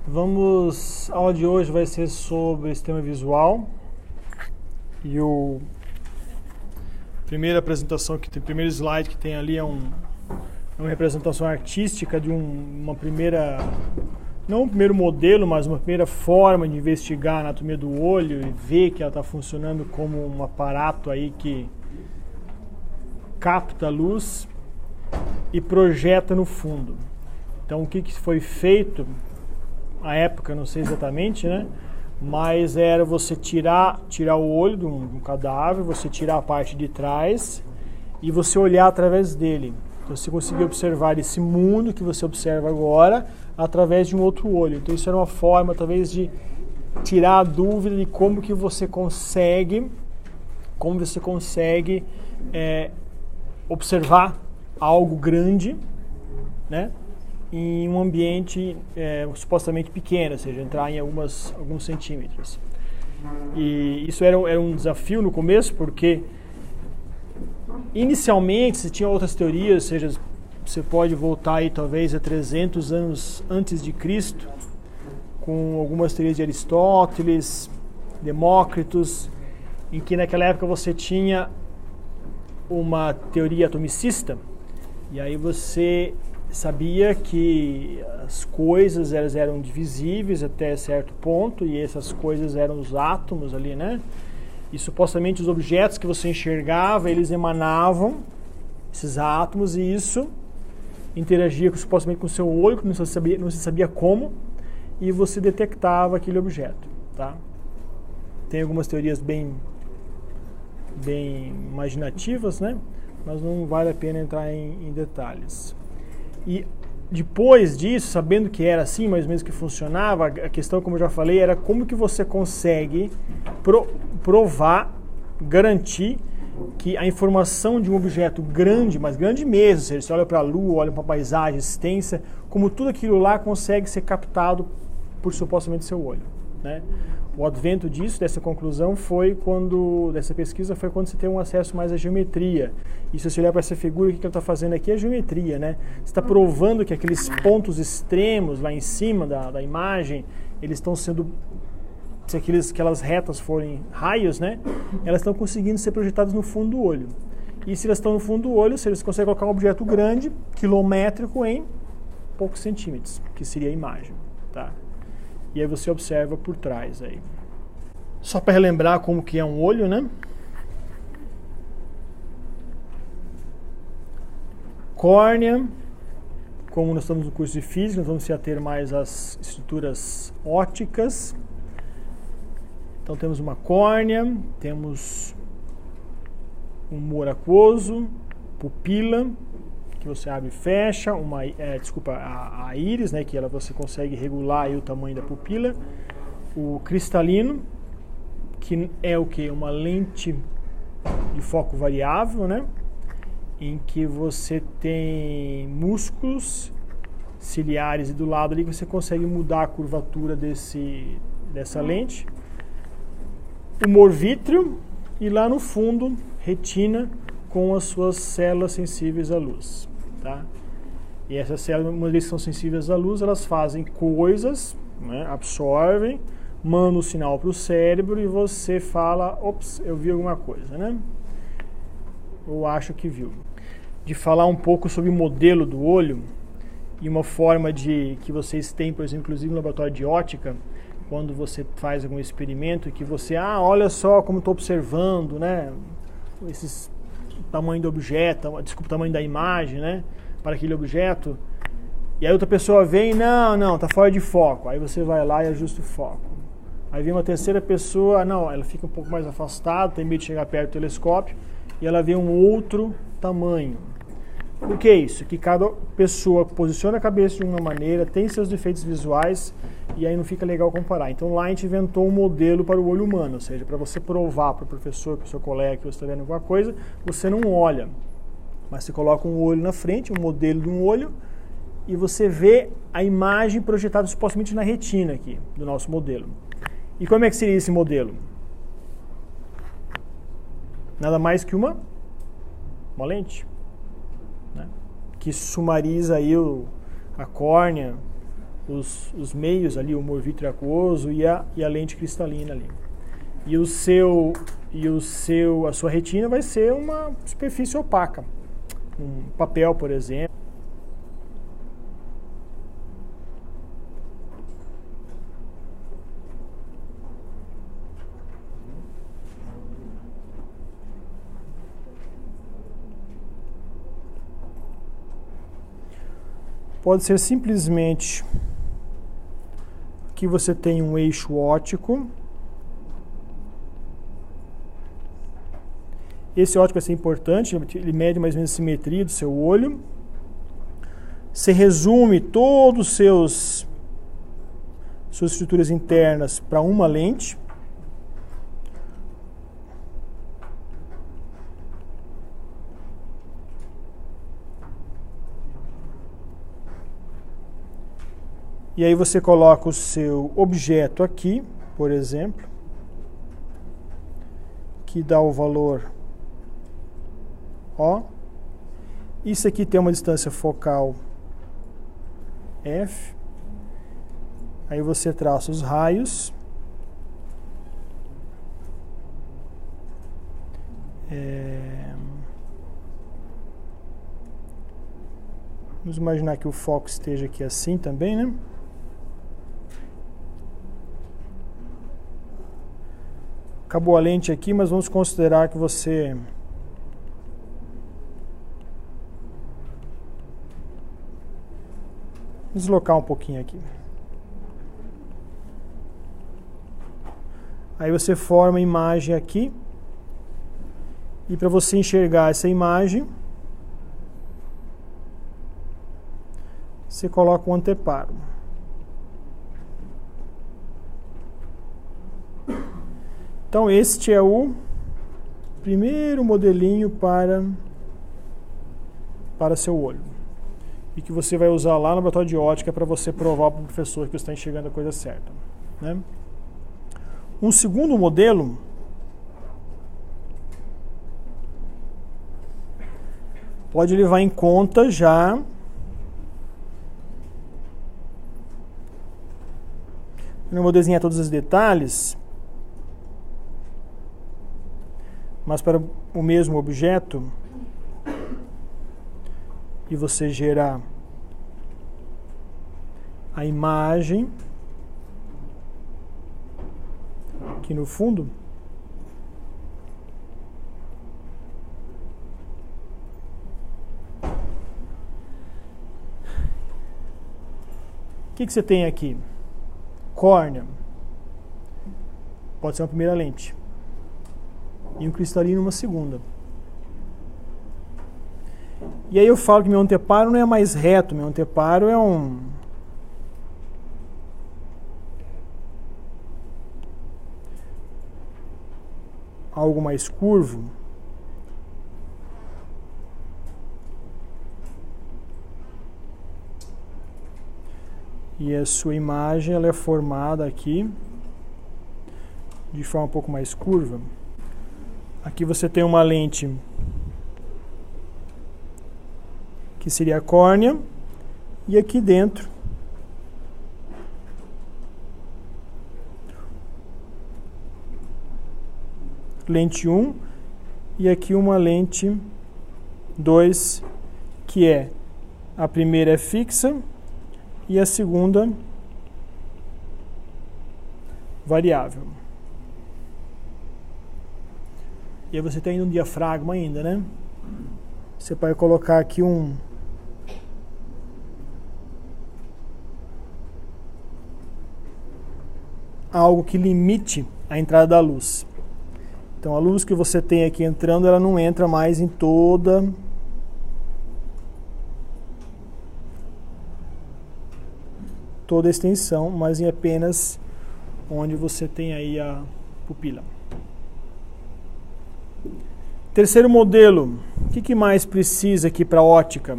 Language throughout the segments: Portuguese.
A aula de hoje vai ser sobre sistema visual e primeira apresentação que tem, o primeiro slide que tem ali é uma representação artística de uma primeira, não um primeiro modelo, mas uma primeira forma de investigar a anatomia do olho e ver que ela está funcionando como um aparato aí que capta a luz e projeta no fundo. Então o que foi feito à época, não sei exatamente, né? Mas era você tirar o olho de um cadáver, você tirar a parte de trás e você olhar através dele. Então você conseguia observar esse mundo que você observa agora através de um outro olho. Então isso era uma forma, talvez, de tirar a dúvida de como você consegue observar algo grande, né? Em um ambiente supostamente pequeno, ou seja, entrar em alguns centímetros. E isso era um desafio no começo, porque inicialmente se tinha outras teorias, ou seja, você pode voltar aí talvez a 300 anos antes de Cristo, com algumas teorias de Aristóteles, Demócritos, em que naquela época você tinha uma teoria atomicista, e aí você sabia que as coisas elas eram divisíveis até certo ponto, e essas coisas eram os átomos ali, né? E supostamente os objetos que você enxergava, eles emanavam esses átomos, e isso interagia supostamente com o seu olho, que não se sabia como, e você detectava aquele objeto, tá? Tem algumas teorias bem imaginativas, né? Mas não vale a pena entrar em detalhes. E depois disso, sabendo que era assim, mais ou menos que funcionava, a questão, como eu já falei, era como que você consegue provar, garantir que a informação de um objeto grande, mas grande mesmo, ou seja, você olha para a Lua, olha para a paisagem extensa, como tudo aquilo lá consegue ser captado por supostamente seu olho, né? O advento dessa conclusão dessa pesquisa foi quando você tem um acesso mais à geometria. E se você olhar para essa figura, o que ela está fazendo aqui é geometria, né? Você está provando que aqueles pontos extremos lá em cima da imagem, eles estão sendo, se aquelas retas forem raios, né? Elas estão conseguindo ser projetadas no fundo do olho. E se elas estão no fundo do olho, você consegue colocar um objeto grande, quilométrico, em poucos centímetros, que seria a imagem, tá? E aí você observa por trás aí. Só para relembrar como que é um olho, né? Córnea, como nós estamos no curso de física, nós vamos se ater mais às estruturas ópticas. Então temos uma córnea, temos um humor aquoso, pupila, que você abre e fecha, a íris, né, que você consegue regular aí o tamanho da pupila, o cristalino, que é o que? Uma lente de foco variável, né, em que você tem músculos ciliares e do lado ali que você consegue mudar a curvatura dessa lente, humor vítreo e lá no fundo, retina com as suas células sensíveis à luz. Tá? E essas células, uma vez que são sensíveis à luz, elas fazem coisas, né, absorvem, mandam o sinal para o cérebro e você fala, ops, eu vi alguma coisa, né? Ou acho que viu. De falar um pouco sobre o modelo do olho e uma forma que vocês têm, por exemplo, inclusive no laboratório de óptica, quando você faz algum experimento que você, olha só como estou observando, né? Esses tamanho do objeto, o tamanho da imagem, né, para aquele objeto, e aí outra pessoa vem, não, tá fora de foco, aí você vai lá e ajusta o foco. Aí vem uma terceira pessoa, ela fica um pouco mais afastada, tem medo de chegar perto do telescópio, e ela vê um outro tamanho. O que é isso? Que cada pessoa posiciona a cabeça de uma maneira, tem seus defeitos visuais, e aí não fica legal comparar. Então lá a gente inventou um modelo para o olho humano, ou seja, para você provar para o professor, para o seu colega que você está vendo alguma coisa, você não olha, mas você coloca um olho na frente, um modelo de um olho, e você vê a imagem projetada supostamente na retina aqui, do nosso modelo. E como é que seria esse modelo? Nada mais que uma lente, né, que sumariza aí a córnea, os meios ali, o humor vítreo aquoso e a lente cristalina ali. E a sua retina vai ser uma superfície opaca, um papel, por exemplo. Pode ser simplesmente que você tem um eixo óptico. Esse óptico vai ser importante, ele mede mais ou menos a simetria do seu olho. Você resume todos suas estruturas internas para uma lente. E aí você coloca o seu objeto aqui, por exemplo, que dá o valor O. Isso aqui tem uma distância focal F. Aí você traça os raios. Vamos imaginar que o foco esteja aqui assim também, né? Acabou a lente aqui, mas vamos considerar que você deslocar um pouquinho aqui. Aí você forma a imagem aqui. E para você enxergar essa imagem, você coloca um anteparo. Então este é o primeiro modelinho para seu olho. E que você vai usar lá no laboratório de ótica para você provar para o professor que você está enxergando a coisa certa, né? Um segundo modelo pode levar em conta já eu não vou desenhar todos os detalhes, mas para o mesmo objeto, e você gerar a imagem aqui no fundo, o que você tem aqui? Córnea, pode ser uma primeira lente, e um cristalino uma segunda. E aí eu falo que meu anteparo não é mais reto, meu anteparo é algo mais curvo. E a sua imagem ela é formada aqui de forma um pouco mais curva. Aqui você tem uma lente que seria a córnea, e aqui dentro lente 1 e aqui uma lente 2, que é a primeira é fixa e a segunda variável. E aí você tem um diafragma ainda, né? Você pode colocar aqui algo que limite a entrada da luz. Então a luz que você tem aqui entrando, ela não entra mais em toda a extensão, mas em apenas onde você tem aí a pupila. Terceiro modelo, o que mais precisa aqui para ótica?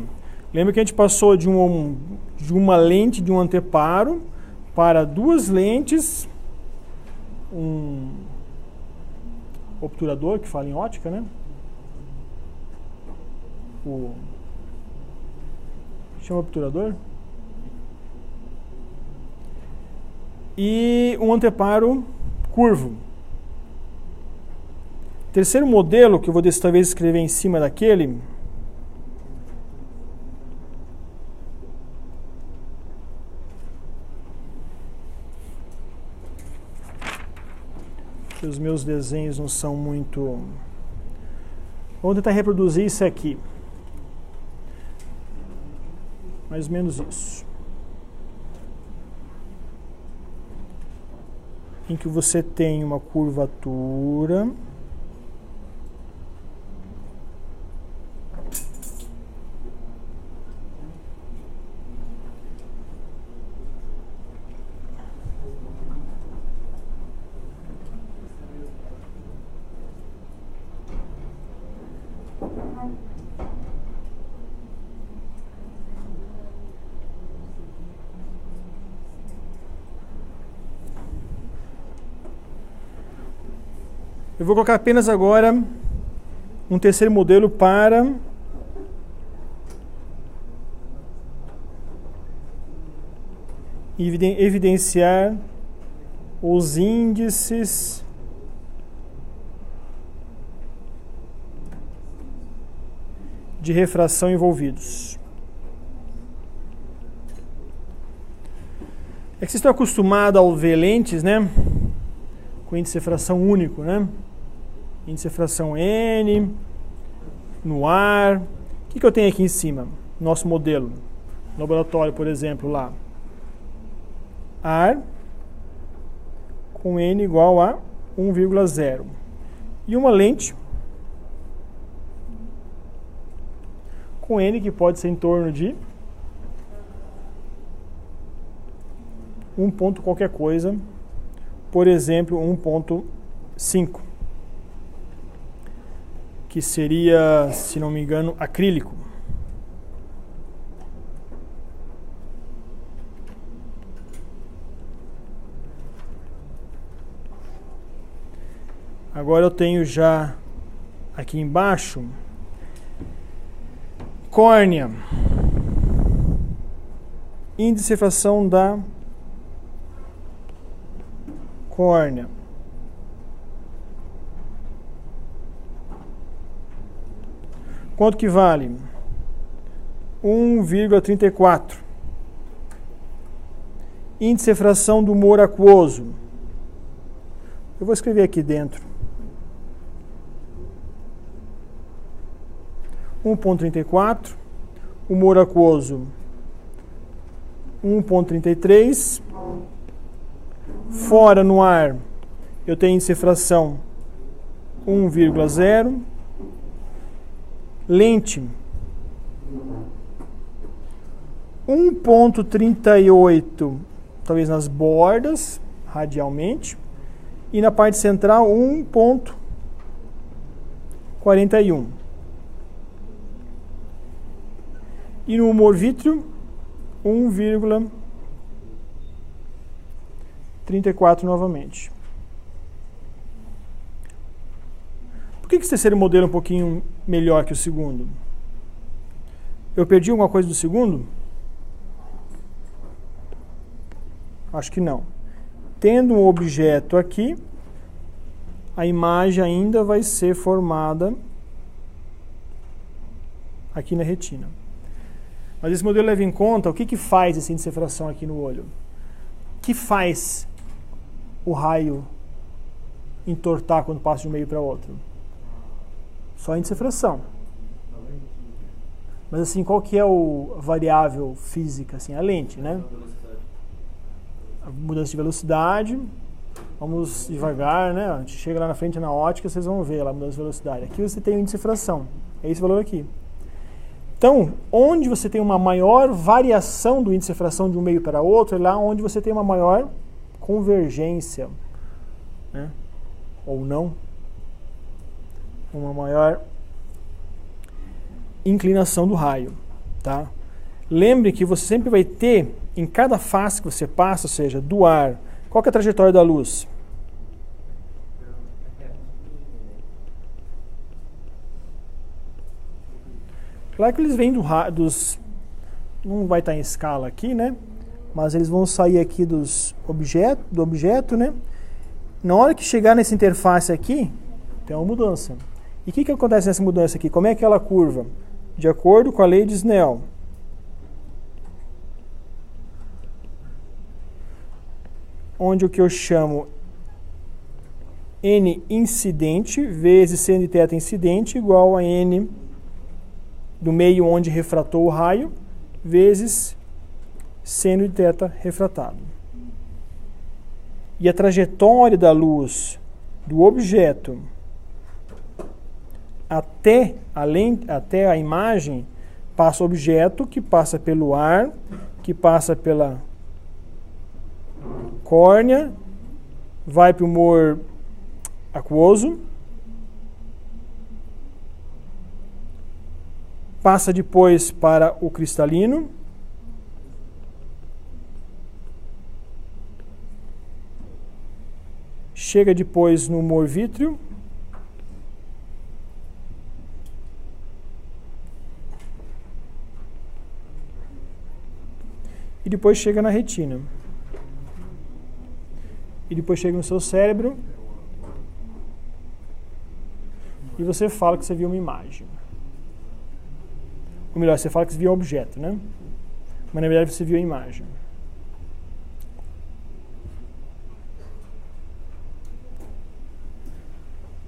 Lembra que a gente passou de uma lente de um anteparo para duas lentes, um obturador, que fala em ótica, né? Chama obturador? e um anteparo curvo. Terceiro modelo, que eu vou talvez escrever em cima daquele, que os meus desenhos não são muito... Vou tentar reproduzir isso aqui. Mais ou menos isso. Em que você tem uma curvatura. Eu vou colocar apenas agora um terceiro modelo para evidenciar os índices de refração envolvidos. É que vocês estão acostumados a ver lentes, né? Com índice de refração único, né? Índice de refração N, no ar. O que eu tenho aqui em cima? Nosso modelo. Laboratório, por exemplo, lá. Ar com N igual a 1,0. E uma lente com N que pode ser em torno de 1 ponto qualquer coisa. Por exemplo, 1,5. Que seria, se não me engano, acrílico. Agora eu tenho já aqui embaixo córnea, índice de refração da córnea. Quanto que vale? 1,34. Índice de refração do humor aquoso. Eu vou escrever aqui dentro. 1,34. Humor aquoso 1,33. Fora no ar, eu tenho índice de refração 1,0. Lente 1,38, talvez nas bordas, radialmente. E na parte central, 1,41. E no humor vítreo, 1,34 novamente. Por que esse terceiro modelo é um pouquinho melhor que o segundo? Eu perdi alguma coisa do segundo? Acho que não. Tendo um objeto aqui, a imagem ainda vai ser formada aqui na retina. Mas esse modelo leva em conta o que faz esse índice de refração aqui no olho. O que faz o raio entortar quando passa de um meio para outro? Só índice de refração. Mas assim, qual que é a variável física? Assim, a lente, né? A mudança de velocidade. Vamos devagar, né? A gente chega lá na frente na ótica, vocês vão ver lá a mudança de velocidade. Aqui você tem o índice de refração. É esse valor aqui. Então, onde você tem uma maior variação do índice de refração de um meio para outro, é lá onde você tem uma maior convergência, né? Ou não. Uma maior inclinação do raio, tá? Lembre que você sempre vai ter, em cada face que você passa, ou seja, do ar, qual que é a trajetória da luz? Claro que eles vêm dos... Não vai estar em escala aqui, né? mas eles vão sair aqui do objeto, né? Na hora que chegar nessa interface aqui, tem uma mudança. E o que acontece nessa mudança aqui? Como é que ela curva? De acordo com a lei de Snell. Onde o que eu chamo N incidente vezes seno de θ incidente igual a N do meio onde refratou o raio vezes seno de θ refratado. E a trajetória da luz do objeto até a imagem passa o objeto, que passa pelo ar, que passa pela córnea, vai para o humor aquoso, passa depois para o cristalino, chega depois no humor vítreo, e depois chega na retina. E depois chega no seu cérebro e você fala que você viu uma imagem. Ou melhor, você fala que você viu um objeto, né? Mas na verdade você viu a imagem.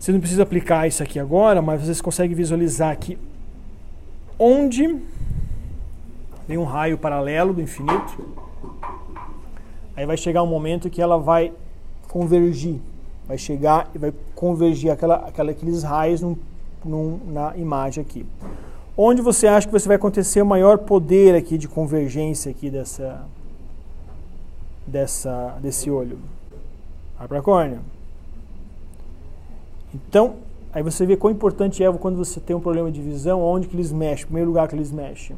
Você não precisa aplicar isso aqui agora, mas vocês conseguem visualizar aqui onde tem um raio paralelo do infinito. Aí vai chegar um momento que ela vai convergir. Vai chegar e vai convergir aqueles raios na imagem aqui. Onde você acha que você vai acontecer o maior poder aqui de convergência aqui desse olho? Vai para a córnea. Então, aí você vê quão importante é quando você tem um problema de visão, onde que eles mexem, o primeiro lugar que eles mexem,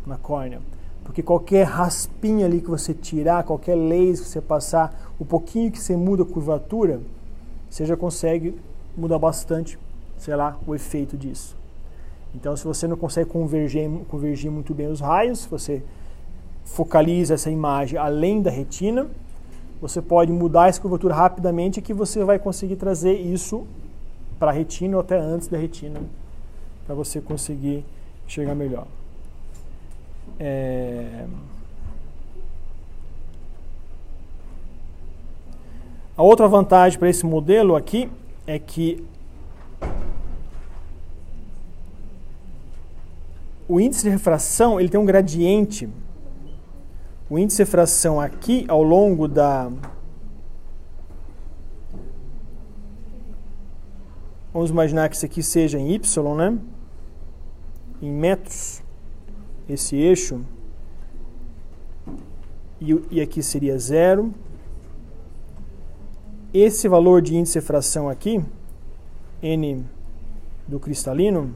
na córnea. Porque qualquer raspinha ali que você tirar, qualquer laser que você passar, o pouquinho que você muda a curvatura, você já consegue mudar bastante, sei lá, o efeito disso. Então, se você não consegue convergir muito bem os raios, se você focaliza essa imagem além da retina, você pode mudar essa curvatura rapidamente que você vai conseguir trazer isso para a retina ou até antes da retina, para você conseguir chegar melhor. A outra vantagem para esse modelo aqui é que o índice de refração ele tem um gradiente. O índice de refração aqui ao longo vamos imaginar que isso aqui seja em Y, né? Em metros. Esse eixo, e aqui seria 0. Esse valor de índice de refração aqui, N do cristalino,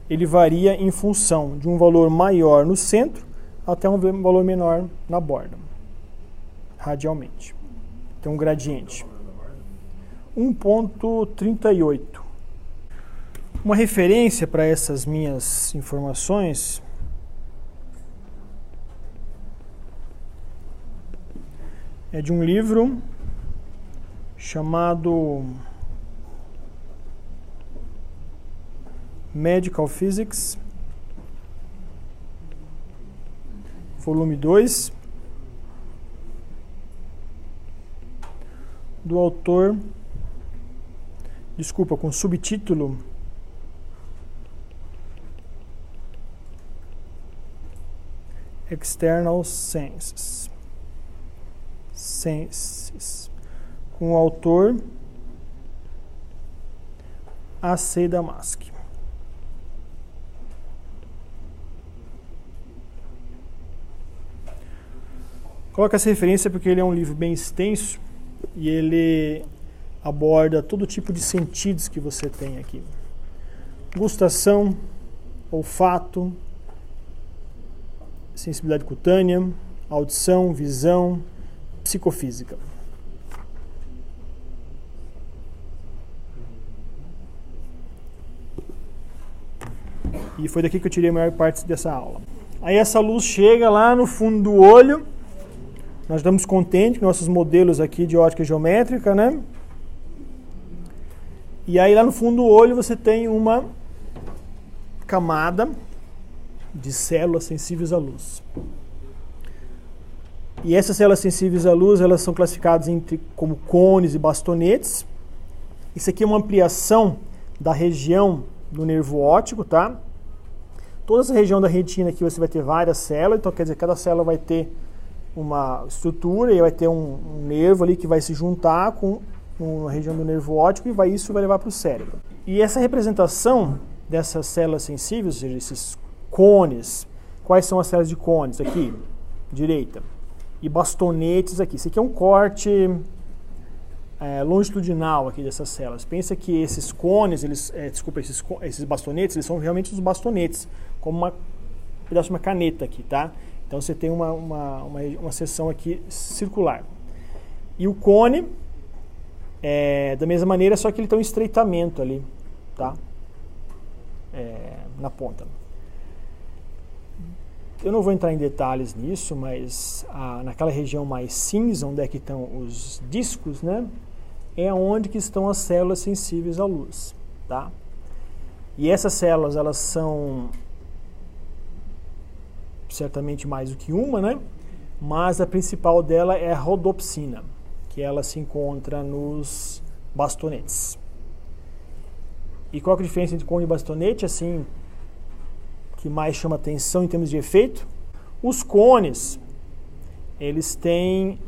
ele varia em função de um valor maior no centro até um valor menor na borda, radialmente. Tem um gradiente. 1,38. Uma referência para essas minhas informações é de um livro chamado Medical Physics, volume 2, do autor, com subtítulo External Senses, com o autor A.C. Damaski. Coloco essa referência porque ele é um livro bem extenso e ele aborda todo tipo de sentidos que você tem aqui. Gustação, olfato, sensibilidade cutânea, audição, visão, psicofísica. E foi daqui que eu tirei a maior parte dessa aula. Aí essa luz chega lá no fundo do olho. Nós estamos contentes com nossos modelos aqui de ótica geométrica, né? E aí lá no fundo do olho você tem uma camada de células sensíveis à luz. E essas células sensíveis à luz, elas são classificadas como cones e bastonetes. Isso aqui é uma ampliação da região do nervo óptico, tá? Toda essa região da retina aqui você vai ter várias células, então quer dizer, cada célula vai ter uma estrutura e vai ter um nervo ali que vai se juntar com uma região do nervo óptico e isso vai levar para o cérebro. E essa representação dessas células sensíveis, ou seja, esses cones, quais são as células de cones? Aqui, direita. E bastonetes aqui. Isso aqui é um corte longitudinal aqui dessas células. Pensa que esses cones, esses bastonetes, eles são realmente os bastonetes, como um pedaço de uma caneta aqui, tá? Então você tem uma seção aqui circular. E o cone, da mesma maneira, só que ele tem um estreitamento ali, tá? Na ponta. Eu não vou entrar em detalhes nisso, mas naquela região mais cinza, onde é que estão os discos, né? É onde que estão as células sensíveis à luz, tá? E essas células, elas são certamente mais do que uma, né? Mas a principal dela é a rodopsina, que ela se encontra nos bastonetes. E qual que é a diferença entre cone e bastonete, assim, que mais chama atenção em termos de efeito? Os cones, eles têm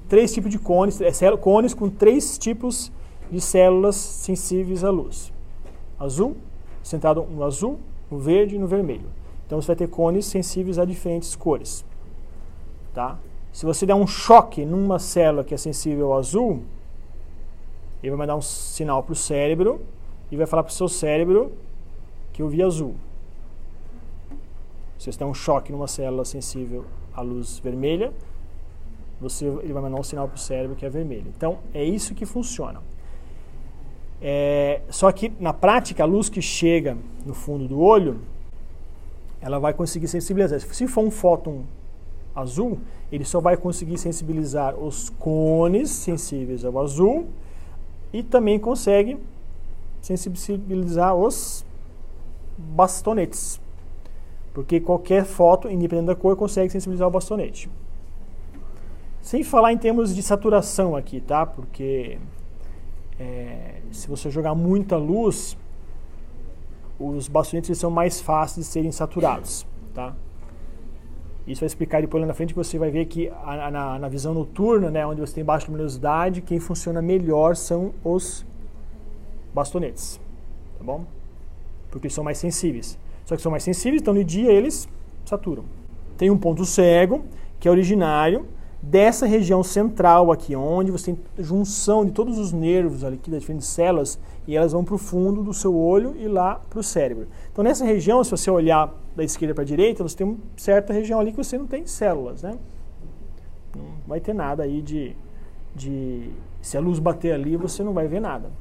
três tipos de cones, cones com três tipos de células sensíveis à luz. Azul, centrado no azul, no verde e no vermelho. Então você vai ter cones sensíveis a diferentes cores. Tá? Se você der um choque numa célula que é sensível ao azul, ele vai mandar um sinal para o cérebro e vai falar para o seu cérebro que eu vi azul. Se você der um choque numa célula sensível à luz vermelha, ele vai mandar um sinal para o cérebro que é vermelho. Então, é isso que funciona. Só que, na prática, a luz que chega no fundo do olho, ela vai conseguir sensibilizar. Se for um fóton azul, ele só vai conseguir sensibilizar os cones sensíveis ao azul e também consegue sensibilizar os bastonetes. Porque qualquer fóton, independente da cor, consegue sensibilizar o bastonete. Sem falar em termos de saturação aqui, tá? Porque se você jogar muita luz, os bastonetes eles são mais fáceis de serem saturados, tá? Isso vai explicar depois lá na frente, que você vai ver que na visão noturna, né, onde você tem baixa luminosidade, quem funciona melhor são os bastonetes, tá bom? Porque eles são mais sensíveis. Só que são mais sensíveis, então no dia eles saturam. Tem um ponto cego, que é originário dessa região central aqui, onde você tem junção de todos os nervos ali, das diferentes células, e elas vão para o fundo do seu olho e lá para o cérebro. Então nessa região, se você olhar da esquerda para a direita, você tem uma certa região ali que você não tem células, né? Não vai ter nada aí se a luz bater ali, você não vai ver nada.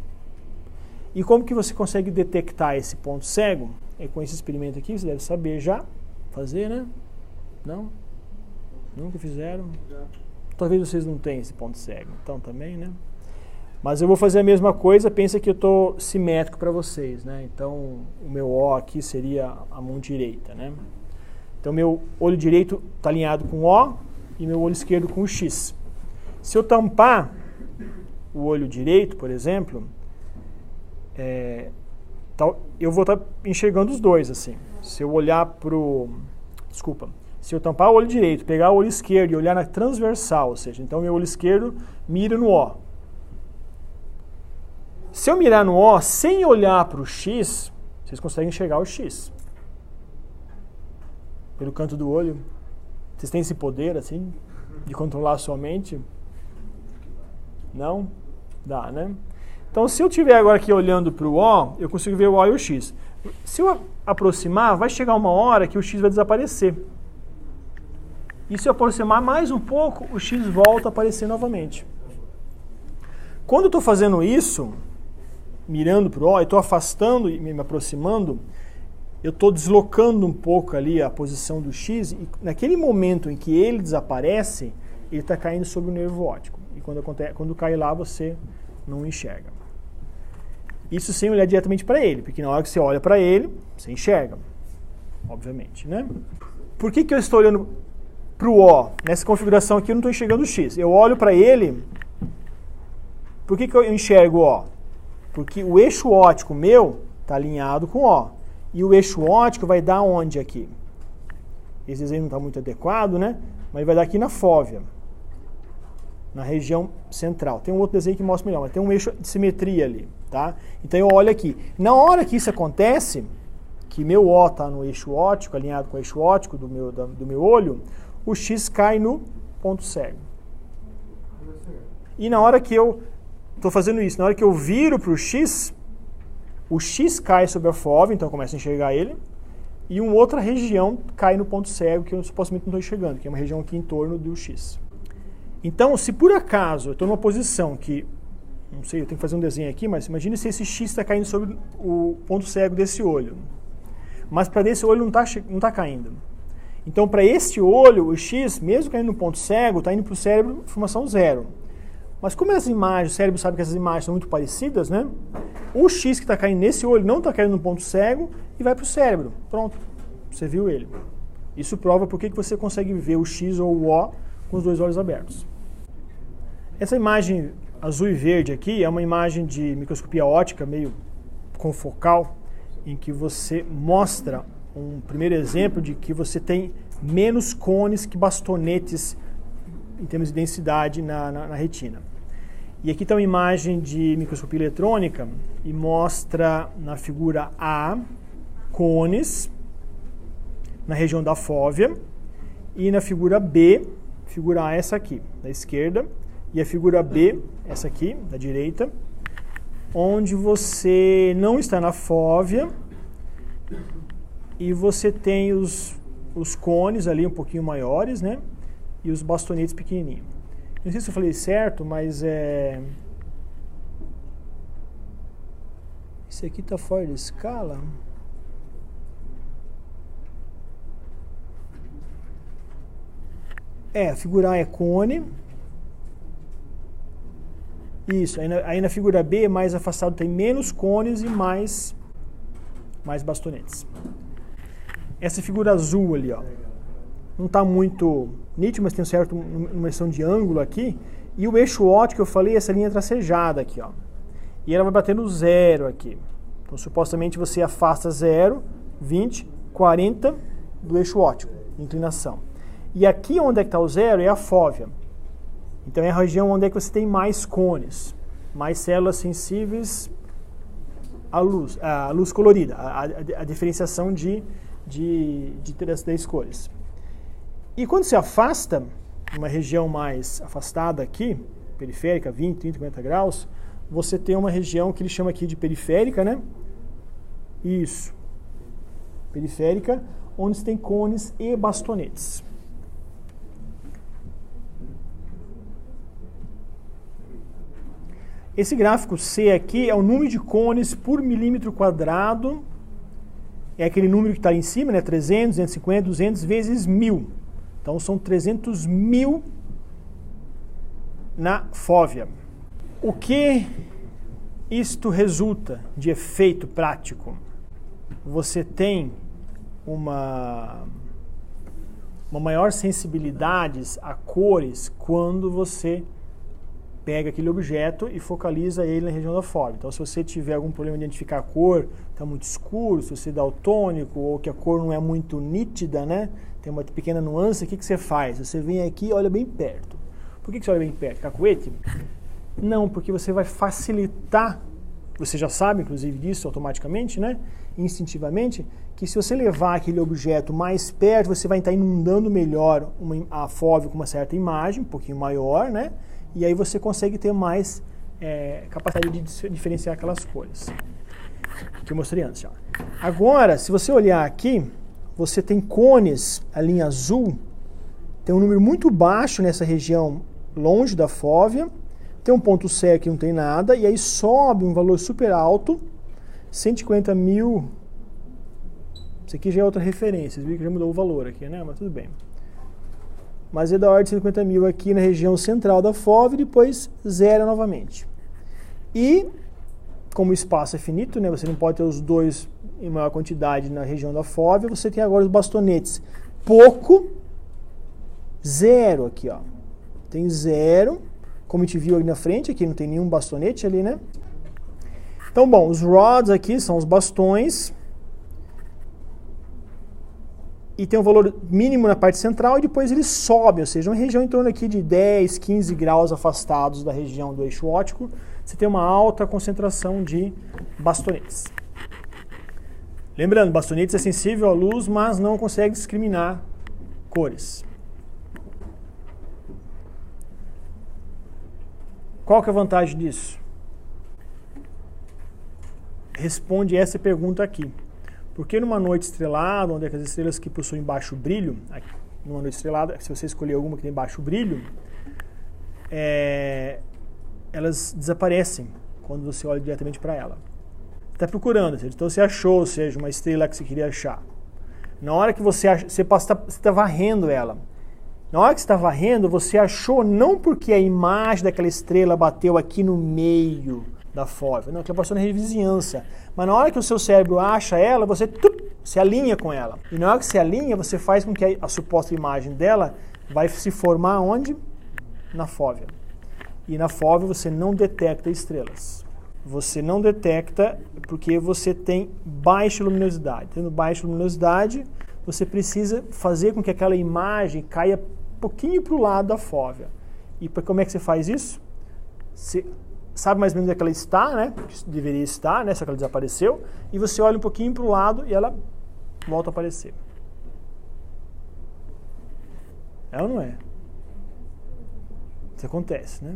E como que você consegue detectar esse ponto cego? É com esse experimento aqui, você deve saber já fazer, né? Não? Nunca fizeram? Já. Talvez vocês não tenham esse ponto cego, então também, né? Mas eu vou fazer a mesma coisa, pensa que eu estou simétrico para vocês, né? Então, o meu O aqui seria a mão direita, né? Então, meu olho direito está alinhado com o O e meu olho esquerdo com o X. Se eu tampar o olho direito, por exemplo, eu vou estar enxergando os dois, assim. Se eu olhar se eu tampar o olho direito, pegar o olho esquerdo e olhar na transversal, ou seja, então meu olho esquerdo mira no O. Se eu mirar no O sem olhar para o X, vocês conseguem enxergar o X. Pelo canto do olho. Vocês têm esse poder, assim, de controlar a sua mente? Não? Dá, né? Então, se eu estiver agora aqui olhando para o O, eu consigo ver o O e o X. Se eu aproximar, vai chegar uma hora que o X vai desaparecer. E se eu aproximar mais um pouco, o X volta a aparecer novamente. Quando eu estou fazendo isso, mirando para o O, eu estou afastando e me aproximando, eu estou deslocando um pouco ali a posição do X, e naquele momento em que ele desaparece, ele está caindo sobre o nervo óptico. E quando cai lá, você não enxerga. Isso sem olhar diretamente para ele, porque na hora que você olha para ele, você enxerga, obviamente, né? Por que eu estou olhando para o O? Nessa configuração aqui eu não estou enxergando o X. Eu olho para ele, por que eu enxergo o O? Porque o eixo óptico meu está alinhado com o O. E o eixo óptico vai dar onde aqui? Esse desenho não está muito adequado, né? Mas ele vai dar aqui na fóvea, na região central. Tem um outro desenho que mostra melhor, mas tem um eixo de simetria ali, tá? Então eu olho aqui. Na hora que isso acontece, que meu O está no eixo óptico, alinhado com o eixo óptico do meu olho, o X cai no ponto cego. E na hora que eu estou fazendo isso, na hora que eu viro para o X cai sobre a fóvea, então eu começo a enxergar ele, e uma outra região cai no ponto cego, que eu supostamente não estou enxergando, que é uma região aqui em torno do X. Então, se por acaso eu estou numa posição que, não sei, eu tenho que fazer um desenho aqui, mas imagine se esse X está caindo sobre o ponto cego desse olho. Mas para desse olho não está caindo. Então, para esse olho, o X, mesmo caindo no ponto cego, está indo para o cérebro, formação 0. Mas como as imagens, o cérebro sabe que essas imagens são muito parecidas, né? O X que está caindo nesse olho não está caindo no ponto cego e vai para o cérebro. Pronto, você viu ele. Isso prova por que você consegue ver o X ou o O com os dois olhos abertos. Essa imagem azul e verde aqui é uma imagem de microscopia óptica, meio confocal, em que você mostra um primeiro exemplo de que você tem menos cones que bastonetes em termos de densidade na retina. E aqui está uma imagem de microscopia eletrônica e mostra na figura A cones na região da fóvea e na figura B, figura A é essa aqui, da esquerda, e a figura B, essa aqui, da direita, onde você não está na fóvea e você tem os cones ali um pouquinho maiores, né? E os bastonetes pequenininhos. Não sei se eu falei certo, mas isso aqui está fora de escala. A figura A é cone. Isso, aí na figura B, mais afastado, tem menos cones e mais bastonetes. Essa figura azul ali, ó, não está muito nítido, mas tem uma questão de ângulo aqui. E o eixo óptico, eu falei, essa linha tracejada aqui, ó. E ela vai bater no 0 aqui. Então, supostamente, você afasta 0, 20, 40 do eixo óptico, inclinação. E aqui onde é que está o 0 é a fóvea. Então, é a região onde é que você tem mais cones, mais células sensíveis à luz colorida, a diferenciação de três cores. E quando se afasta, uma região mais afastada aqui, periférica, 20, 30, 50 graus, você tem uma região que ele chama aqui de periférica, né? Isso. Periférica, onde você tem cones e bastonetes. Esse gráfico C aqui é o número de cones por milímetro quadrado. É aquele número que está ali em cima, né? 300, 250, 200 vezes 1000. Então, são 300.000 na fóvea. O que isto resulta de efeito prático? Você tem uma maior sensibilidade a cores quando você pega aquele objeto e focaliza ele na região da fóvea. Então, se você tiver algum problema de identificar a cor, está muito escuro, se você é daltônico ou que a cor não é muito nítida, né? Tem uma pequena nuance, o que você faz? Você vem aqui e olha bem perto. Por que você olha bem perto? Cacuete? Não, porque você vai facilitar, você já sabe, inclusive, disso automaticamente, né? Instintivamente, que se você levar aquele objeto mais perto, você vai estar inundando melhor a fóvea com uma certa imagem, um pouquinho maior, né? E aí você consegue ter mais capacidade de diferenciar aquelas cores que eu mostrei antes. Ó. Agora, se você olhar aqui, você tem cones, a linha azul, tem um número muito baixo nessa região longe da fóvea, tem um ponto cego que não tem nada, e aí sobe um valor super alto, 150.000 Isso aqui já é outra referência, vocês viram que já mudou o valor aqui, né? Mas tudo bem. Mas é da ordem de 50 mil aqui na região central da FOV e depois zero novamente. E, como o espaço é finito, né, você não pode ter os dois em maior quantidade na região da FOV, você tem agora os bastonetes. Pouco, zero aqui, ó. Tem zero, como a gente viu ali na frente, aqui não tem nenhum bastonete ali, né? Então, bom, os rods aqui são os bastões. E tem um valor mínimo na parte central e depois eles sobem, ou seja, uma região em torno aqui de 10, 15 graus afastados da região do eixo óptico, você tem uma alta concentração de bastonetes. Lembrando, bastonetes é sensível à luz, mas não consegue discriminar cores. Qual que é a vantagem disso? Responde essa pergunta aqui. Porque numa noite estrelada, onde é que as estrelas que possuem baixo brilho, numa noite estrelada, se você escolher alguma que tem baixo brilho, elas desaparecem quando você olha diretamente para ela. Você está procurando, então você achou, ou seja, uma estrela que você queria achar. Na hora que você está varrendo ela. Na hora que você está varrendo, você achou não porque a imagem daquela estrela bateu aqui no meio da FOV, não, aquela passou na revizinhança. Mas na hora que o seu cérebro acha ela, você se alinha com ela. E na hora que se alinha, você faz com que a suposta imagem dela vai se formar onde? Na fóvea. E na fóvea você não detecta estrelas. Você não detecta porque você tem baixa luminosidade. Tendo baixa luminosidade, você precisa fazer com que aquela imagem caia um pouquinho para o lado da fóvea. E como é que você faz isso? Você sabe mais ou menos onde é que ela está, né? Deveria estar, né? Só que ela desapareceu. E você olha um pouquinho para o lado e ela volta a aparecer. É ou não é? Isso acontece, né?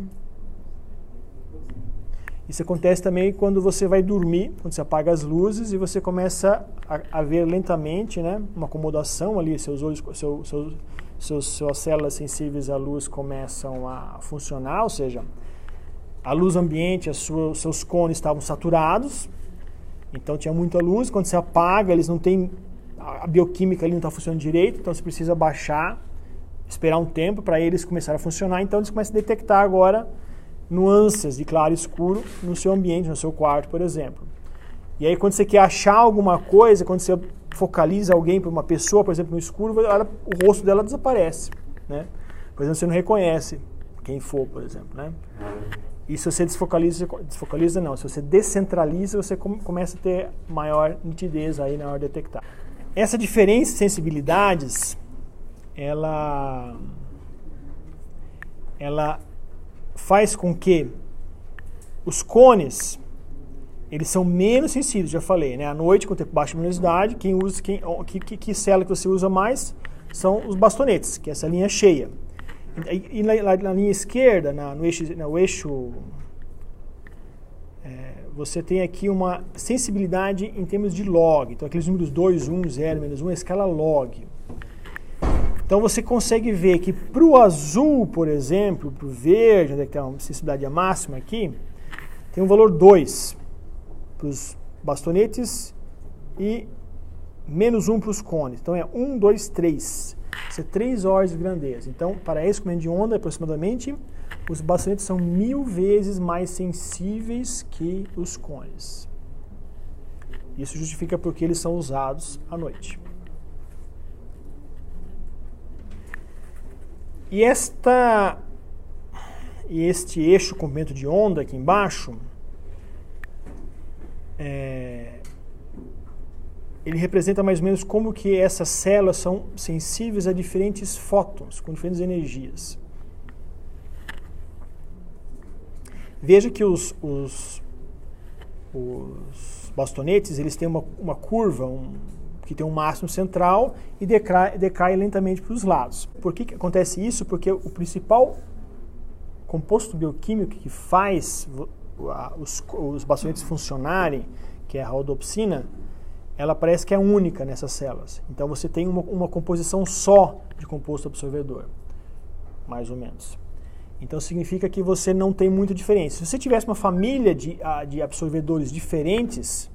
Isso acontece também quando você vai dormir, quando você apaga as luzes e você começa a ver lentamente, né? Uma acomodação ali, seus olhos, suas células sensíveis à luz começam a funcionar, ou seja, a luz ambiente, seus cones estavam saturados, então tinha muita luz. Quando você apaga, eles não têm, a bioquímica ali não está funcionando direito, então você precisa baixar, esperar um tempo para eles começarem a funcionar. Então eles começam a detectar agora nuances de claro e escuro no seu ambiente, no seu quarto, por exemplo. E aí quando você quer achar alguma coisa, quando você focaliza alguém para uma pessoa, por exemplo, no escuro, o rosto dela desaparece, né? Por exemplo, você não reconhece quem for, por exemplo, né? E se você desfocaliza não, se você descentraliza, você começa a ter maior nitidez aí na hora de detectar. Essa diferença de sensibilidades, ela faz com que os cones, eles são menos sensíveis, já falei, né? À noite, quando tem baixa luminosidade, que célula que você usa mais são os bastonetes, que é essa linha cheia. E na linha esquerda, no eixo você tem aqui uma sensibilidade em termos de log. Então, aqueles números 2, 1, 0, menos 1, é a escala log. Então, você consegue ver que para o azul, por exemplo, para o verde, onde é que tem uma sensibilidade máxima aqui, tem um valor 2 para os bastonetes e menos 1 para os cones. Então, é 1, 2, 3. Isso é 3 ordens de grandeza. Então, para esse comprimento de onda, aproximadamente, os bastonetes são 1000 vezes mais sensíveis que os cones. Isso justifica porque eles são usados à noite. E este eixo comprimento de onda aqui embaixo, ele representa mais ou menos como que essas células são sensíveis a diferentes fótons, com diferentes energias. Veja que os bastonetes, eles têm uma curva, que tem um máximo central e decai lentamente para os lados. Por que acontece isso? Porque o principal composto bioquímico que faz os bastonetes funcionarem, que é a rodopsina, ela parece que é única nessas células. Então você tem uma composição só de composto absorvedor, mais ou menos. Então significa que você não tem muita diferença. Se você tivesse uma família de absorvedores diferentes,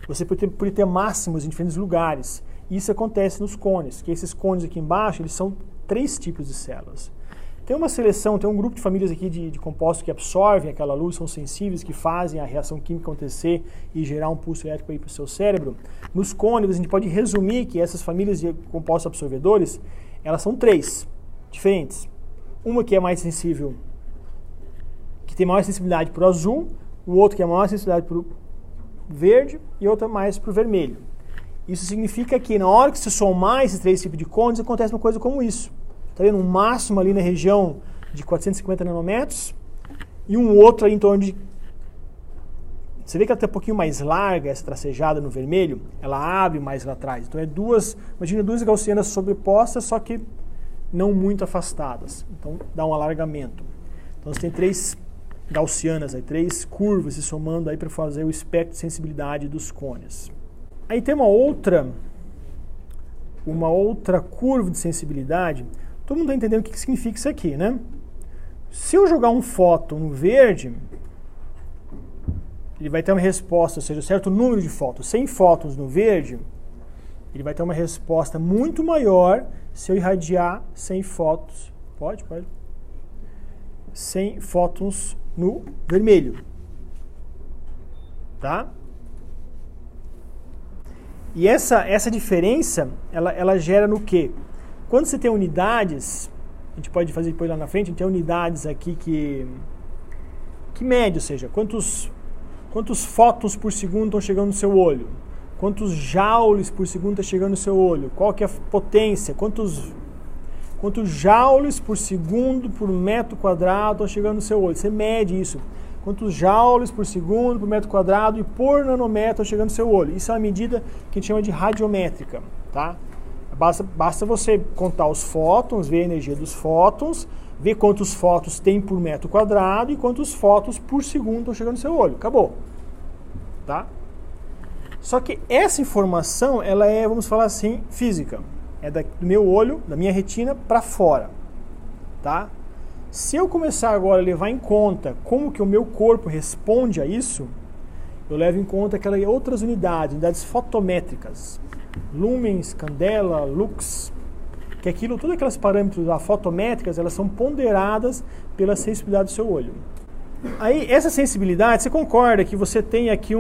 você poderia ter máximos em diferentes lugares. Isso acontece nos cones, que esses cones aqui embaixo, eles são 3 tipos de células. Tem uma seleção, tem um grupo de famílias aqui de compostos que absorvem aquela luz, são sensíveis, que fazem a reação química acontecer e gerar um pulso elétrico aí para o seu cérebro. Nos cones, a gente pode resumir que essas famílias de compostos absorvedores, elas são 3 diferentes. Uma que é mais sensível, que tem maior sensibilidade para o azul, o outro que é maior sensibilidade para o verde e outra mais para o vermelho. Isso significa que na hora que você somar esses 3 tipos de cones, acontece uma coisa como isso. Está vendo? Um máximo ali na região de 450 nanômetros e um outro aí em torno de... Você vê que ela está um pouquinho mais larga, essa tracejada no vermelho, ela abre mais lá atrás. Então imagina 2 gaussianas sobrepostas, só que não muito afastadas. Então dá um alargamento. Então você tem 3 gaussianas, aí, 3 curvas se somando aí para fazer o espectro de sensibilidade dos cones. Aí tem uma outra curva de sensibilidade. Todo mundo está entendendo o que significa isso aqui, né? Se eu jogar um fóton no verde, ele vai ter uma resposta, ou seja, um certo número de fótons. 100 fótons no verde, ele vai ter uma resposta muito maior se eu irradiar 100 fótons. Pode. 100 fótons no vermelho. Tá? E essa diferença, ela gera no quê? Quando você tem unidades, a gente pode fazer depois lá na frente, a gente tem unidades aqui que mede, ou seja, quantos fótons por segundo estão chegando no seu olho, quantos joules por segundo está chegando no seu olho, qual que é a potência, quantos joules por segundo por metro quadrado estão chegando no seu olho. Você mede isso. Quantos joules por segundo por metro quadrado e por nanômetro estão chegando no seu olho. Isso é uma medida que a gente chama de radiométrica, tá? Basta você contar os fótons, ver a energia dos fótons, ver quantos fótons tem por metro quadrado e quantos fótons por segundo estão chegando no seu olho. Acabou. Tá? Só que essa informação, ela é, vamos falar assim, física. É do meu olho, da minha retina, para fora. Tá? Se eu começar agora a levar em conta como que o meu corpo responde a isso, eu levo em conta aquelas outras unidades fotométricas. Lumens, candela, lux, que todos aqueles parâmetros fotométricas, elas são ponderadas pela sensibilidade do seu olho. Aí, essa sensibilidade, você concorda que você tem aqui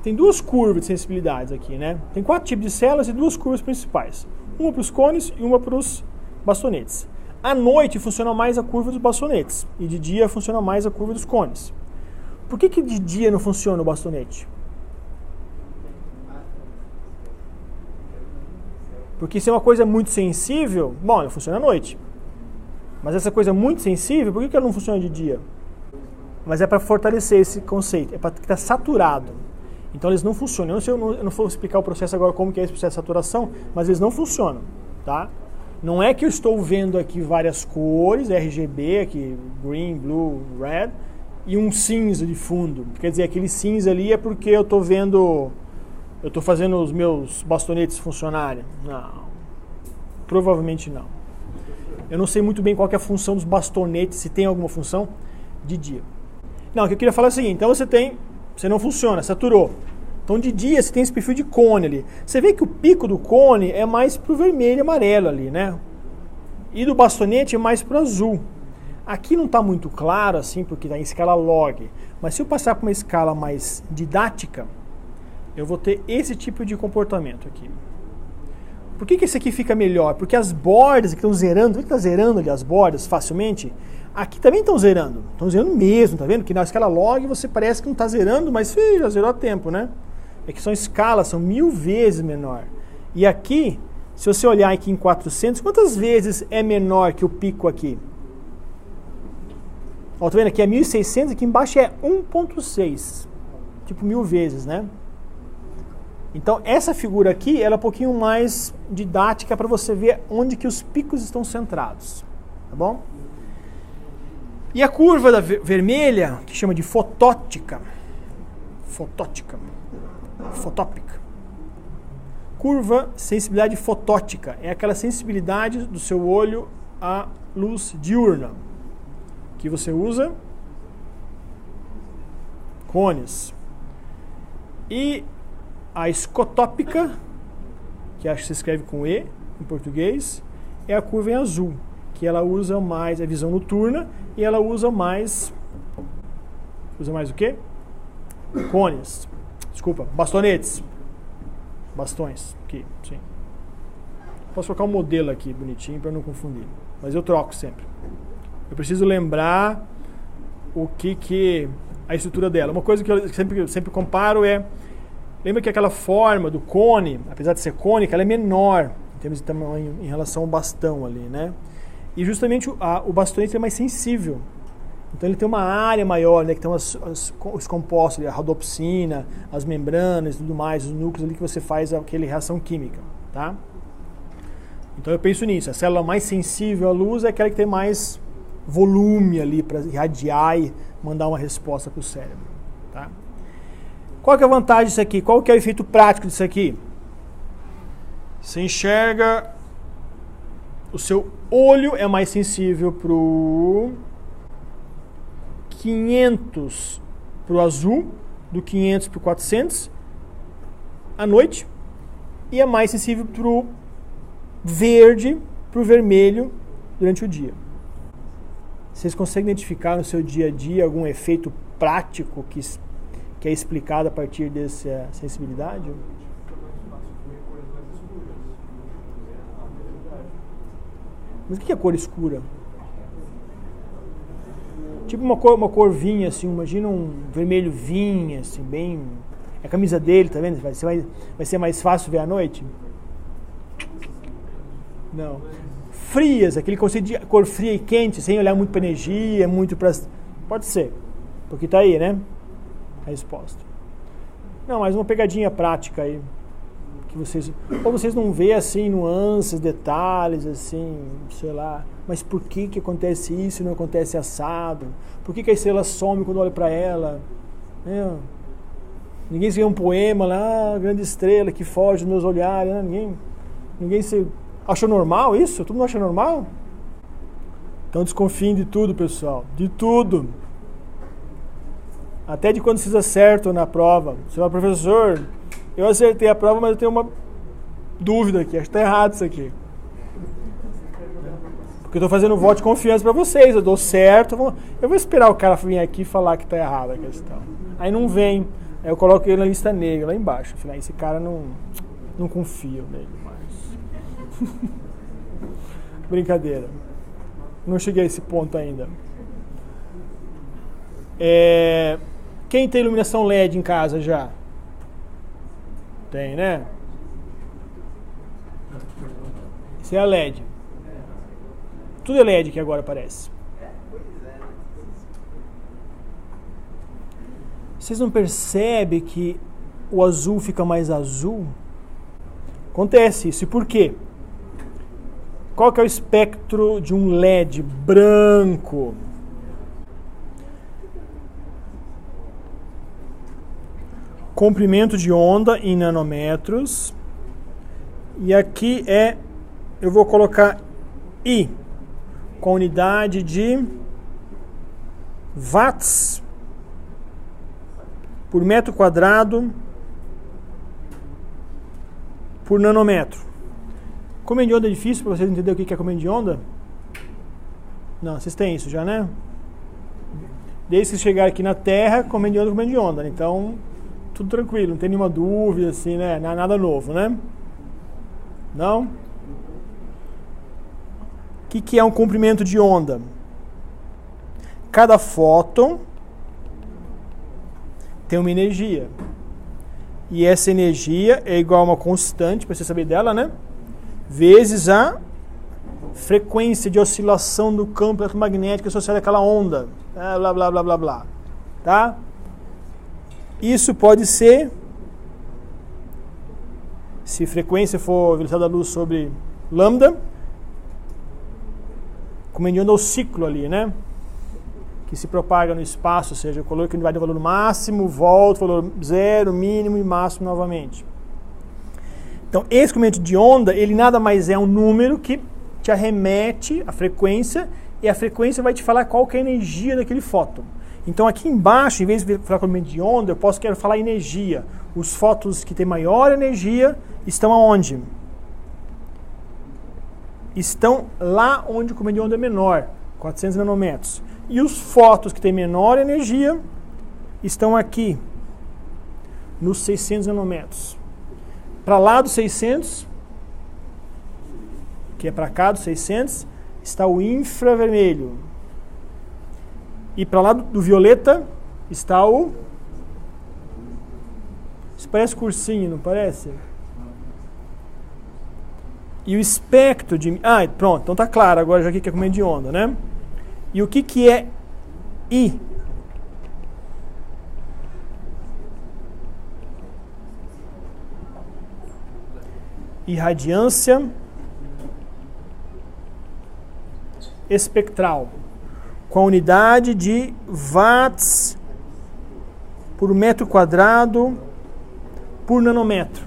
tem 2 curvas de sensibilidades aqui, né? Tem 4 tipos de células e 2 curvas principais. Uma para os cones e uma para os bastonetes. À noite funciona mais a curva dos bastonetes e de dia funciona mais a curva dos cones. Por que de dia não funciona o bastonete? Porque se é uma coisa muito sensível, bom, ela funciona à noite. Mas essa coisa muito sensível, por que ela não funciona de dia? Mas é para fortalecer esse conceito, é para estar saturado. Então eles não funcionam. Eu não vou explicar o processo agora, como que é esse processo de saturação, mas eles não funcionam, tá? Não é que eu estou vendo aqui várias cores, RGB, aqui, green, blue, red, e um cinza de fundo. Quer dizer, aquele cinza ali é porque eu estou vendo... Eu estou fazendo os meus bastonetes funcionarem? Não. Provavelmente não. Eu não sei muito bem qual que é a função dos bastonetes, se tem alguma função de dia. Não, o que eu queria falar é o seguinte, então você não funciona, saturou. Então de dia você tem esse perfil de cone ali. Você vê que o pico do cone é mais para o vermelho e amarelo ali, né? E do bastonete é mais para o azul. Aqui não está muito claro assim, porque está em escala log. Mas se eu passar para uma escala mais didática, eu vou ter esse tipo de comportamento aqui. Por que esse aqui fica melhor? Porque as bordas que estão zerando, vê que está zerando ali as bordas facilmente? Aqui também estão zerando mesmo, tá vendo? Que na escala log você parece que não está zerando, mas já zerou a tempo, né? É que são escalas, são 1000 vezes menor. E aqui, se você olhar aqui em 400, quantas vezes é menor que o pico aqui? Ó, tá vendo? Aqui é 1600, aqui embaixo é 1.6. Tipo 1000 vezes, né? Então, essa figura aqui, ela é um pouquinho mais didática para você ver onde que os picos estão centrados, tá bom? E a curva da vermelha, que chama de fotópica. Curva sensibilidade fotótica, é aquela sensibilidade do seu olho à luz diurna, que você usa cones. E a escotópica que acho que se escreve com E em português, é a curva em azul, que ela usa mais a visão noturna e ela usa mais o quê? Cones. Desculpa, bastonetes. Bastões, aqui, sim. Posso colocar um modelo aqui bonitinho para não confundir, mas eu troco sempre. Eu preciso lembrar o que a estrutura dela. Uma coisa que eu sempre comparo é, lembra que aquela forma do cone, apesar de ser cônica, ela é menor em termos de tamanho em relação ao bastão ali, né? E justamente o bastonete é mais sensível. Então ele tem uma área maior, né, que tem os compostos, a rodopsina, as membranas e tudo mais, os núcleos ali que você faz aquela reação química, tá? Então eu penso nisso, a célula mais sensível à luz é aquela que tem mais volume ali para irradiar e mandar uma resposta para o cérebro, tá? Qual que é a vantagem disso aqui? Qual que é o efeito prático disso aqui? Você enxerga, o seu olho é mais sensível para o 500 para o azul, do 500 para o 400 à noite, e é mais sensível para o verde, para o vermelho durante o dia. Vocês conseguem identificar no seu dia a dia algum efeito prático que é explicado a partir dessa sensibilidade? Mas o que é cor escura? Tipo uma cor vinha, assim, imagina um vermelho vinha, assim, bem... É a camisa dele, tá vendo? Vai ser mais fácil ver à noite? Não. Frias, aquele conceito de cor fria e quente, sem olhar muito para energia, muito para... Pode ser, porque tá aí, né? A resposta. Não, mas uma pegadinha prática aí. Que vocês... Ou vocês não vê, assim, nuances, detalhes, assim, sei lá... Mas por que acontece isso e não acontece assado? Por que a estrela some quando olha para ela? Ninguém se vê um poema lá, grande estrela que foge dos meus olhares. Né? Ninguém se... Achou normal isso? Todo mundo acha normal? Então desconfiem de tudo, pessoal. De tudo. Até de quando vocês acertam na prova. Você fala, professor, eu acertei a prova, mas eu tenho uma dúvida aqui. Acho que está errado isso aqui. Porque eu estou fazendo um voto de confiança para vocês, eu dou certo, eu vou esperar o cara vir aqui e falar que está errada a questão. Aí não vem, aí eu coloco ele na lista negra, lá embaixo. Eu falei, esse cara não confio nele mais. Brincadeira. Não cheguei a esse ponto ainda. Quem tem iluminação LED em casa já? Tem, né? Isso é a LED. Tudo é LED que agora aparece. Vocês não percebem que o azul fica mais azul? Acontece isso. E por quê? Qual que é o espectro de um LED branco? Comprimento de onda em nanômetros. E aqui eu vou colocar I, com a unidade de watts por metro quadrado por nanômetro. Comendo de onda é difícil para vocês entenderem o que é comendo de onda? Não, vocês têm isso já, né? Desde que chegar aqui na Terra, comendo de onda. Então, tudo tranquilo, não tem nenhuma dúvida, assim, né? Nada novo, né? Não? O que é um comprimento de onda? Cada fóton tem uma energia. E essa energia é igual a uma constante, para você saber dela, né? Vezes a frequência de oscilação do campo eletromagnético associada àquela onda. Blá, blá, blá, blá, blá. Tá? Isso pode ser, se frequência for velocidade da luz sobre lambda, comendo o ciclo ali, né? Que se propaga no espaço, ou seja, eu coloco que vai do valor máximo, volto, valor zero, mínimo e máximo novamente. Então, esse comprimento de onda, ele nada mais é um número que te arremete a frequência, e a frequência vai te falar qual que é a energia daquele fóton. Então, aqui embaixo, em vez de falar comprimento de onda, quero falar energia. Os fótons que têm maior energia estão aonde? estão lá onde o comprimento de onda é menor, 400 nanômetros. E os fótons que têm menor energia estão aqui, nos 600 nanômetros. Para lá dos 600, que é para cá dos 600, está o infravermelho. E para lá do violeta está o... Isso parece cursinho, não parece? E o espectro de... Ah, pronto, então tá claro agora já o que é comprimento de onda, né? E o que é I? Irradiância espectral, com a unidade de watts por metro quadrado por nanômetro.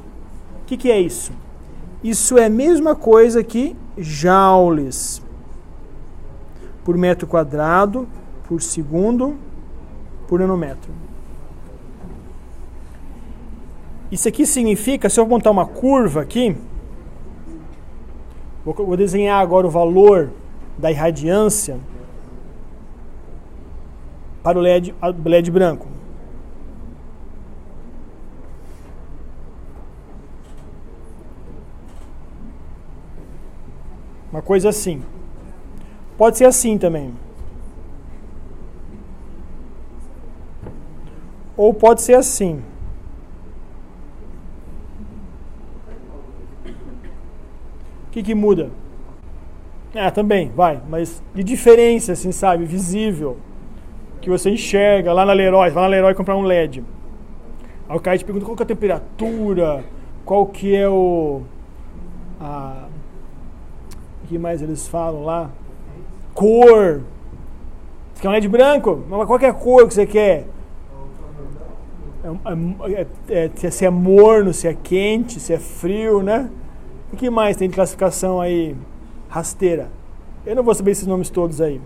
O que é isso? Isso é a mesma coisa que joules por metro quadrado por segundo por nanômetro. Isso aqui significa, se eu montar uma curva aqui, vou desenhar agora o valor da irradiância para o LED branco. Uma coisa assim. Pode ser assim também. Ou pode ser assim. O que muda? Também, vai. Mas de diferença, assim, sabe? Visível. Que você enxerga lá na Leroy. Vai na Leroy comprar um LED. Aí o cara te pergunta qual que é a temperatura, qual que é o que mais eles falam lá? Cor. Você quer um LED branco? Mas qual que é a cor que você quer? Se é morno, se é quente, se é frio, né? O que mais tem de classificação aí rasteira? Eu não vou saber esses nomes todos aí.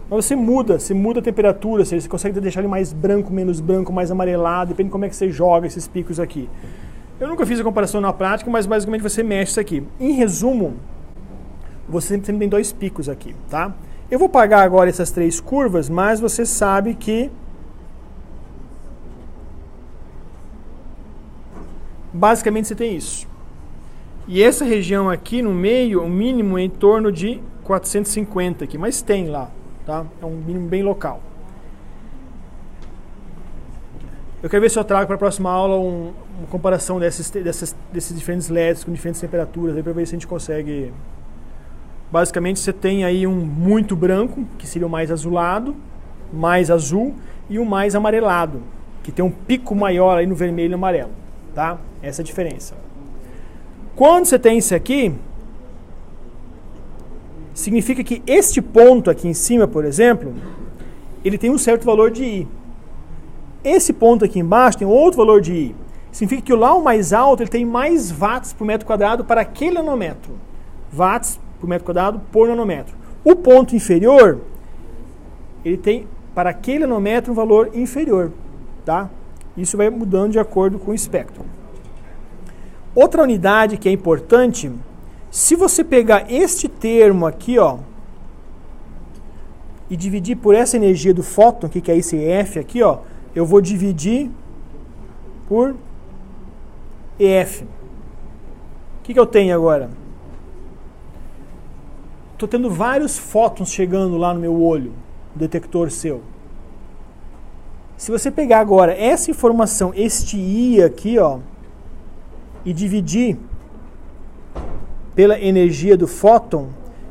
Mas você muda a temperatura, você consegue deixar ele mais branco, menos branco, mais amarelado, depende de como é que você joga esses picos aqui. Eu nunca fiz a comparação na prática, mas basicamente você mexe isso aqui. Em resumo, você sempre tem dois picos aqui, tá? Eu vou pagar agora essas três curvas, mas você sabe que basicamente você tem isso. E essa região aqui no meio, o mínimo é em torno de 450 aqui, mas tem lá, tá? É um mínimo bem local. Eu quero ver se eu trago para a próxima aula uma comparação desses diferentes LEDs com diferentes temperaturas, para ver se a gente consegue... Basicamente você tem aí um muito branco, que seria o mais azulado, mais azul, e o mais amarelado, que tem um pico maior aí no vermelho e no amarelo, tá? Essa é a diferença. Quando você tem isso aqui, significa que este ponto aqui em cima, por exemplo, ele tem um certo valor de I. Esse ponto aqui embaixo tem outro valor de I. Significa que lá o mais alto ele tem mais watts por metro quadrado para aquele nanômetro. Watts por metro quadrado por nanômetro. O ponto inferior, ele tem para aquele nanômetro um valor inferior. Tá? Isso vai mudando de acordo com o espectro. Outra unidade que é importante, se você pegar este termo aqui, ó, e dividir por essa energia do fóton, que é esse F aqui, ó, eu vou dividir por EF. O que eu tenho agora? Estou tendo vários fótons chegando lá no meu olho, no detector seu. Se você pegar agora essa informação, este I aqui, ó, e dividir pela energia do fóton,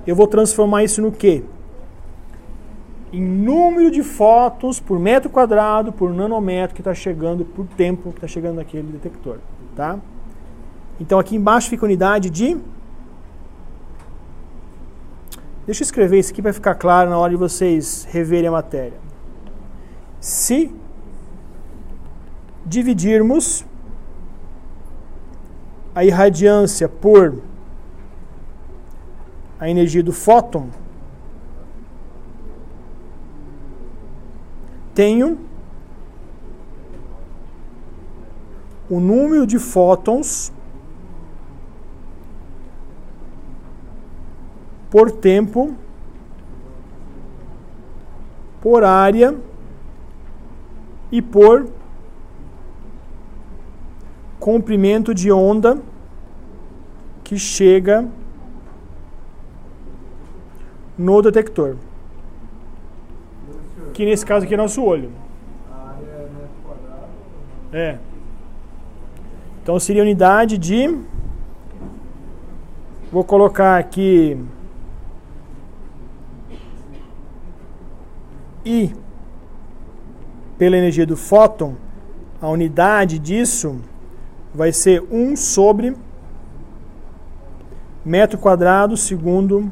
eu vou transformar isso no quê? Em número de fótons por metro quadrado, por nanômetro que está chegando, por tempo que está chegando naquele detector. Tá? Então aqui embaixo fica a unidade de... Deixa eu escrever isso aqui para ficar claro na hora de vocês reverem a matéria. Se dividirmos a irradiância por a energia do fóton, tenho o número de fótons por tempo, por área e por comprimento de onda que chega no detector. Que nesse caso aqui é nosso olho. A área é metro quadrado? É. Então seria unidade de... Vou colocar aqui... I pela energia do fóton, a unidade disso vai ser 1 sobre metro quadrado segundo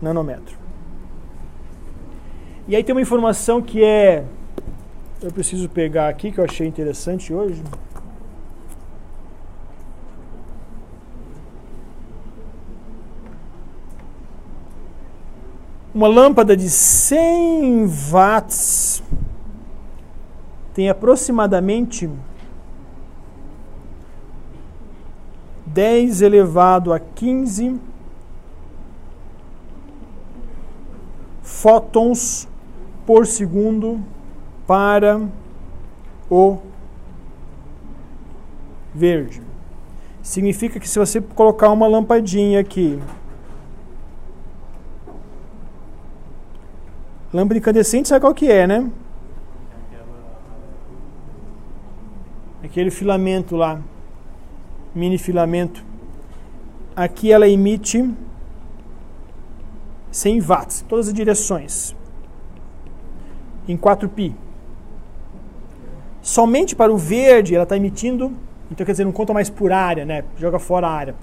nanômetro. E aí tem uma informação que eu preciso pegar aqui, que eu achei interessante hoje. Uma lâmpada de 100 watts tem aproximadamente 10 elevado a 15 fótons por segundo para o verde. Significa que se você colocar uma lampadinha aqui, lâmpada incandescente, sabe qual que é, né? Aquele filamento lá, mini filamento. Aqui ela emite 100 watts, todas as direções, em 4π. Somente para o verde ela está emitindo, então quer dizer, não conta mais por área, né? Joga fora a área,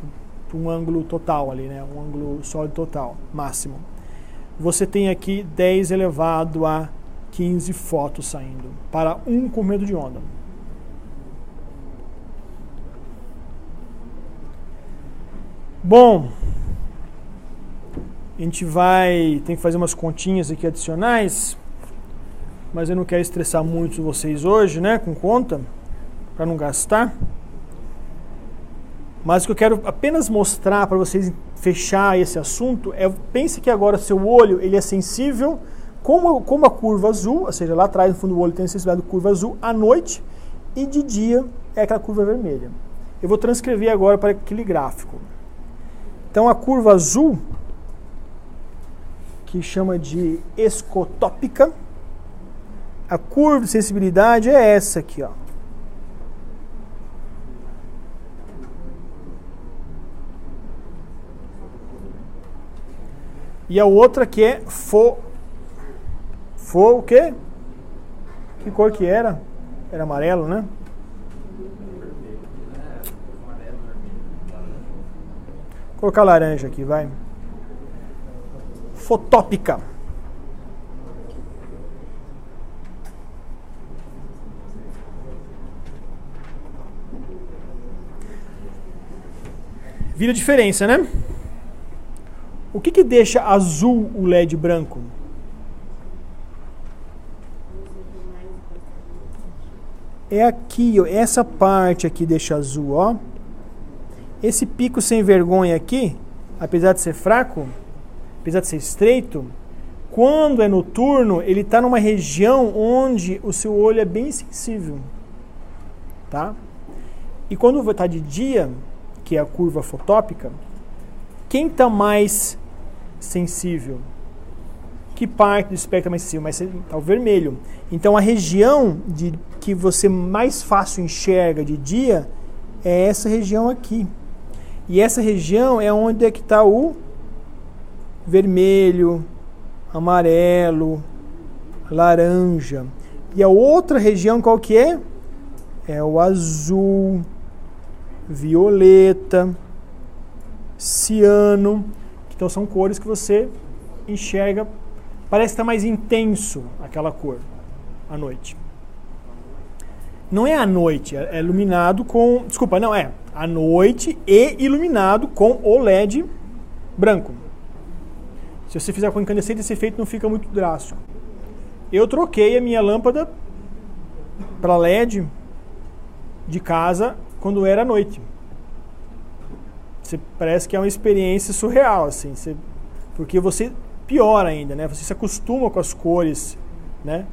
por um ângulo total ali, né? Um ângulo sólido total, máximo. Você tem aqui 10 elevado a 15 fótons saindo, para um comprimento de onda. Bom, a gente tem que fazer umas continhas aqui adicionais, mas eu não quero estressar muito vocês hoje, né, com conta, para não gastar. Mas o que eu quero apenas mostrar para vocês fechar esse assunto é, pense que agora seu olho ele é sensível como a curva azul, ou seja, lá atrás no fundo do olho tem a sensibilidade da curva azul à noite, e de dia é aquela curva vermelha. Eu vou transcrever agora para aquele gráfico. Então a curva azul, que chama de escotópica, a curva de sensibilidade é essa aqui, ó. E a outra que é o quê? Que cor que era? Era amarelo, né? Vou colocar laranja aqui, vai. Fotópica. Vira a diferença, né? O que deixa azul o LED branco? É aqui, ó, essa parte aqui deixa azul, ó. Esse pico sem vergonha aqui, apesar de ser fraco, apesar de ser estreito, quando é noturno, ele está numa região onde o seu olho é bem sensível, tá? E quando está de dia, que é a curva fotópica, quem está mais sensível? Que parte do espectro é mais sensível? Mais tá o vermelho. Então a região que você mais fácil enxerga de dia é essa região aqui. E essa região é onde é que está o vermelho, amarelo, laranja. E a outra região qual que é? É o azul, violeta, ciano. Então são cores que você enxerga, parece que está mais intenso aquela cor à noite. Não é à noite, é iluminado com... Desculpa, não é à noite e iluminado com o LED branco. Se você fizer com incandescente, esse efeito não fica muito drástico. Eu troquei a minha lâmpada para LED de casa quando era à noite. Parece que é uma experiência surreal, assim. porque você piora ainda, né? Você se acostuma com as cores, né,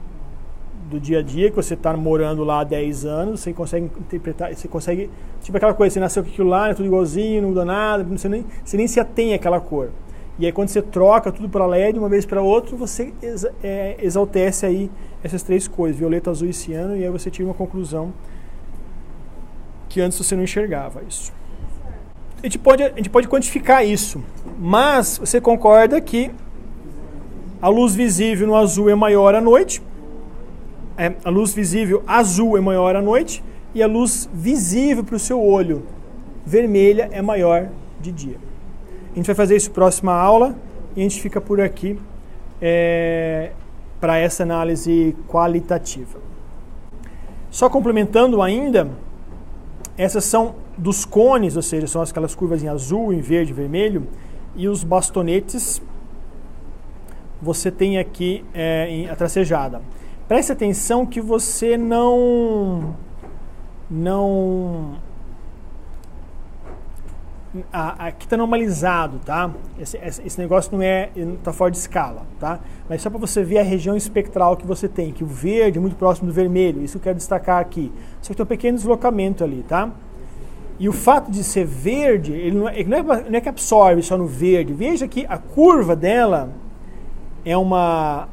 do dia a dia, que você está morando lá há 10 anos, você consegue interpretar, você consegue, tipo aquela coisa, você nasceu com aquilo lá, é tudo igualzinho, não muda nada, você nem se atém àquela cor. E aí quando você troca tudo para LED, uma vez para outra, você exaltece aí essas 3 cores, violeta, azul e ciano, e aí você tira uma conclusão que antes você não enxergava isso. A gente pode quantificar isso, mas você concorda que a luz visível no azul é maior à noite, a luz visível azul é maior à noite, e a luz visível para o seu olho vermelha é maior de dia. A gente vai fazer isso na próxima aula, e a gente fica por aqui para essa análise qualitativa. Só complementando ainda, essas são dos cones, ou seja, são aquelas curvas em azul, em verde, vermelho, e os bastonetes você tem aqui a tracejada. Preste atenção que você não aqui está normalizado, tá? Esse negócio não está fora de escala, tá? Mas só para você ver a região espectral que você tem, que o verde é muito próximo do vermelho, isso eu quero destacar aqui. Só que tem um pequeno deslocamento ali, tá? E o fato de ser verde, ele não é que absorve só no verde. Veja que a curva dela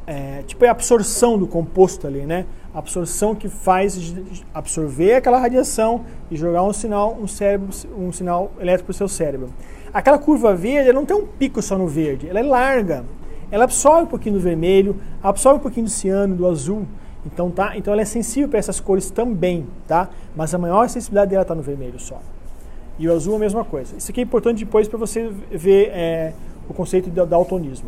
é tipo a absorção do composto ali, né? A absorção que faz absorver aquela radiação e jogar um sinal elétrico para o seu cérebro. Aquela curva verde, ela não tem um pico só no verde, ela é larga. Ela absorve um pouquinho do vermelho, absorve um pouquinho do ciano, do azul. Então ela é sensível para essas cores também, tá? Mas a maior sensibilidade dela está no vermelho só. E o azul é a mesma coisa. Isso aqui é importante depois para você ver o conceito de daltonismo.